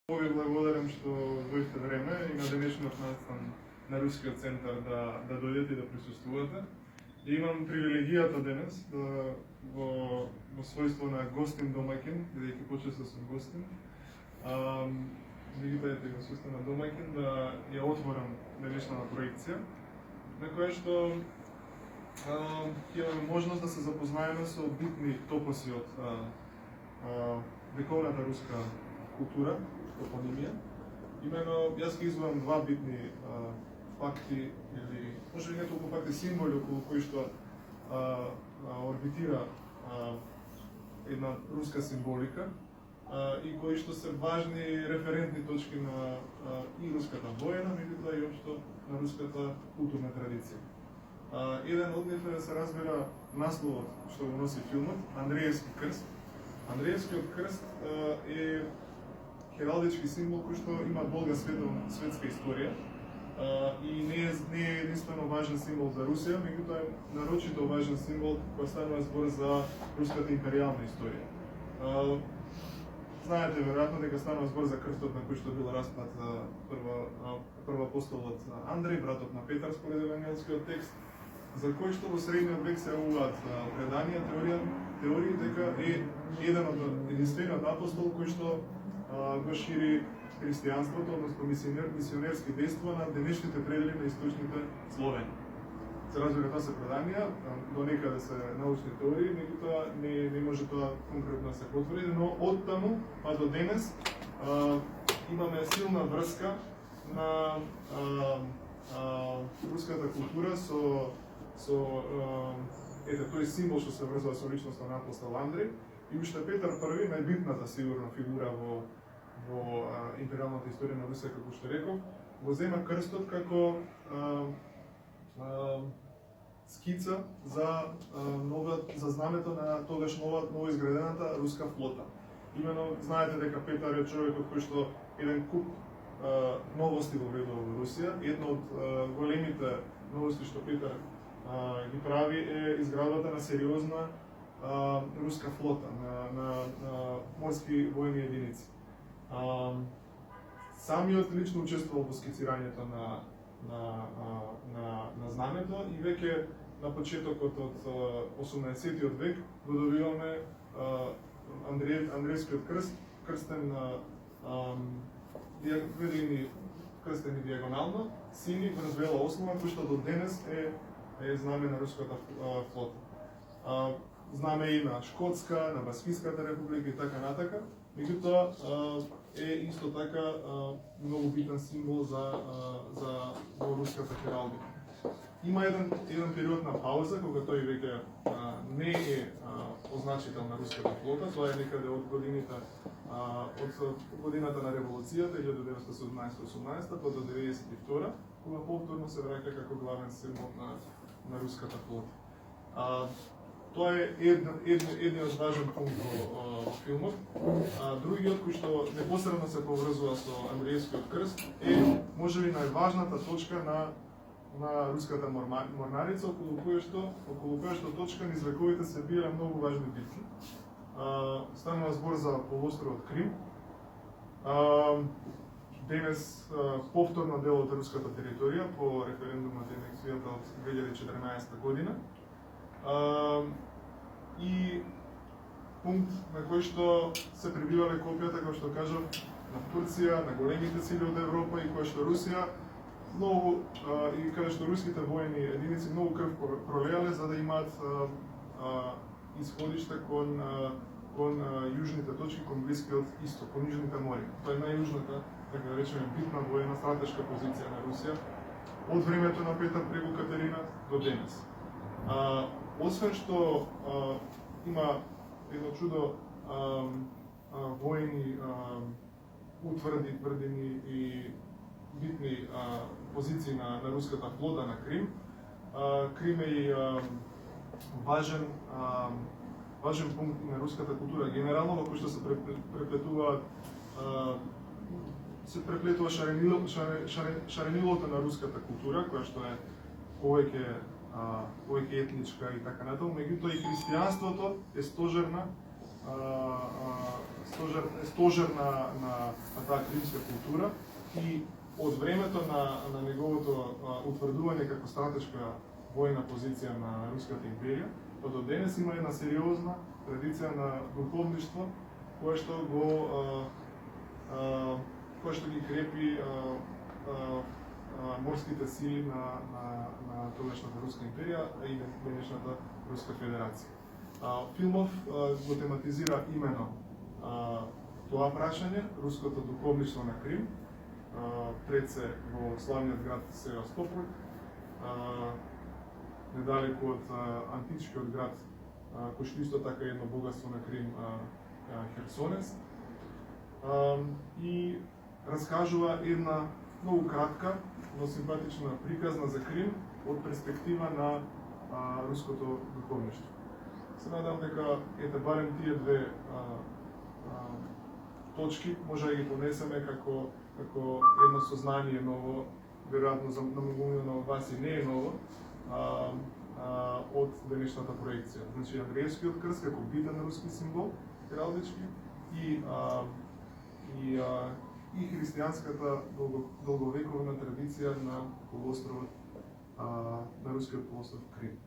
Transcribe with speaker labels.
Speaker 1: Ви благодарам што дојдете време и на денешниот настан на Рускиот центар да дојдете и да присуствувате. И имам привилегијата денес да во својство на гостин домаќин, бидејќи почесто сум гостин, меѓутоа го својство на домаќин да ја отворам денешната проекција, на која што ќе имаме можност да се запознаеме со битни топоси од вековната руска култура, топонимија. Имено, јас ги извадам два битни факти, или може би не толку факти, символи околу кои што орбитира една руска символика и кои што се важни референтни точки на и руската воена, меѓутоа и општо на руската културна традиција. Еден од нив се разбира насловот што го носи филмот, Андреевски крст. Андреевскиот крст е хералдички символ кој што има долга светска историја и не е единствено важен символ за Русија, меѓутоа е нарочито важен символ кога станува збор за руската империјална историја. Знаете веројатно дека станува збор за крстот на кој што бил распнат прв апостолот Андреј, братот на Петар според евангелскиот текст, за кој што во средниот век се јавуваат преданија, теории дека е еден од единствениот апостол кој што го шири христијанството, односно мисионерски дејства на денешните предели на источните Словени. Се разбира, тоа се преданија, до некаде се научни теории, меѓутоа не може тоа конкретно да се потврди, но од таму па до денес имаме силна врска на руската култура со тој символ што се врзува со личноста на апостол Андреј и уште Петар I, најбитната сигурно фигура во империјалната историја на Русија, како што реков, го зема крстот како скица за знамето на тогаш ново изградената руска флота. Имено знаете дека Петар е човекот кој што еден куп новости го вредува во Русија. Една од големите новости што Петар ги прави е изградбата на сериозна руска флота, на морски војни единици. Самиот лично учествувал во скицирањето на знамето и веќе на почетокот од 18-тиот век го добиваме Андреевскиот крст, крстен крстени диагонално, сини врз бела основа, кој што до денес е знаме на руската флота. Знаме и на Шкотска, на Баскиската република и така натака, меѓутоа е исто така многу битен символ за руската хералдика. Има еден период на пауза кога тој веќе не е означител на руската флота, тоа е некаде од годината на револуцијата 1917-18 па до 1992, кога повторно се враќа како главен символ на руската флота. Тоа е едниот важен пункт во филмот. Другиот кој што непосредно се поврзува со Андреевскиот крст е можеби најважната точка на руската морнарица, околу која што точка низ вековите се биеле многу важни битки. Станува збор за полуостровот Крим. Денес повторно дел од руската територија по референдумот и анексијата од 2014 година. И пункт на кој што се прибивале копијата, како што кажав, на Турција, на големите сили од Европа и која што Русија многу и каде што руските војни единици многу крв пролеале за да имаат исходиште кон јужните точки, кон Блискиот исток, кон Јужните мори. Тоа е најјужната, така да речеме, битна војна стратешка позиција на Русија од времето на Петар преку Катерина до денес. Освен што има едно чудо војни утврди, тврдини и битни позиции на руската флота на Крим. Крим е и важен пункт на руската култура генерално, во кој што се преплетува шаренилото на руската култура, која што е повеќе етничка и така натаму, меѓутоа и христијанството е стожерна стожер на таа кримска култура и од времето на неговото утврдување како стратешка војна позиција на Руската империја, па до денес има една сериозна традиција на духовништво кое што ги крепи морските сили на тогашната Руска империја и денешната Руска федерација. Филмов го тематизира именно тоа прашање, руското духовништво на Крим, пред се во славниот град Севастополј, недалеку од античкиот град, кој што исто така е едно богатство на Крим, Херсонес, и раскажува една многу кратка, но симпатична приказна за Крим од перспектива на руското духовништво. Се надам дека ете барем тие две точки може да ги понесеме како едно сознание ново, веројатно за многумина од вас и не е ново, од денешната проекција. Значи, Андреевскиот крст како битен руски символ, хералдички, и христијанската долговековна традиција на полуостровот, на рускиот полуостров Крим.